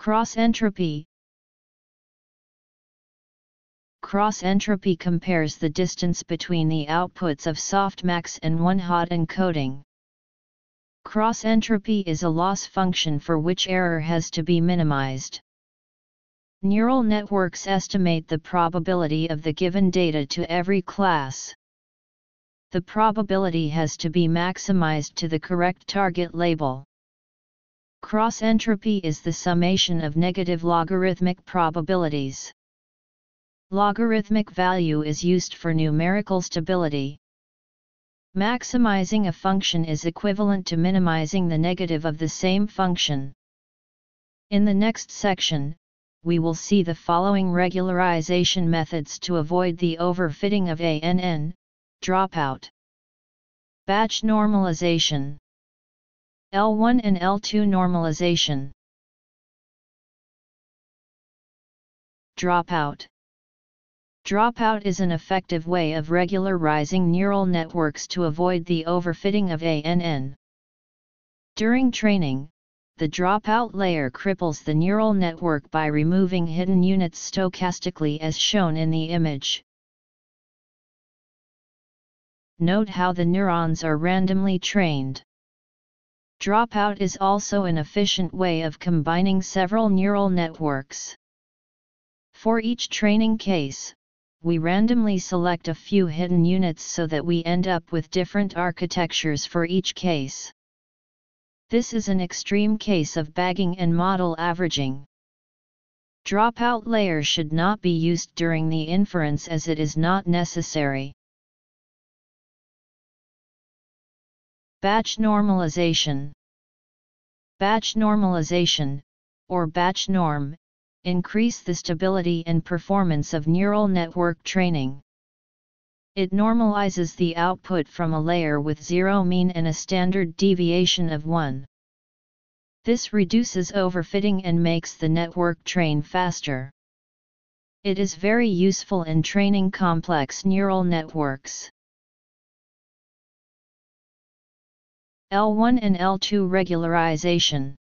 Cross-entropy. Cross-entropy compares the distance between the outputs of softmax and one-hot encoding. Cross-entropy is a loss function for which error has to be minimized. Neural networks estimate the probability of the given data to every class. The probability has to be maximized to the correct target label. Cross-entropy is the summation of negative logarithmic probabilities. Logarithmic value is used for numerical stability. Maximizing a function is equivalent to minimizing the negative of the same function. In the next section, we will see the following regularization methods to avoid the overfitting of ANN, dropout. Batch normalization. L1 and L2 normalization. Dropout. Dropout is an effective way of regularizing neural networks to avoid the overfitting of ANN. During training, the dropout layer cripples the neural network by removing hidden units stochastically as shown in the image. Note how the neurons are randomly trained. Dropout is also an efficient way of combining several neural networks. For each training case, we randomly select a few hidden units so that we end up with different architectures for each case. This is an extreme case of bagging and model averaging. Dropout layer should not be used during the inference as it is not necessary. Batch normalization. Batch normalization, or batch norm, increase the stability and performance of neural network training. It normalizes the output from a layer with zero mean and a standard deviation of 1. This reduces overfitting and makes the network train faster. It is very useful in training complex neural networks. L1 and L2 regularization.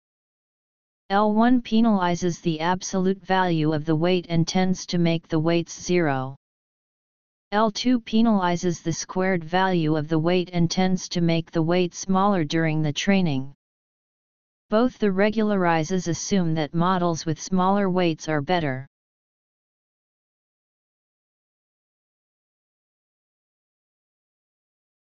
L1 penalizes the absolute value of the weight and tends to make the weights 0. L2 penalizes the squared value of the weight and tends to make the weight smaller during the training. Both the regularizers assume that models with smaller weights are better.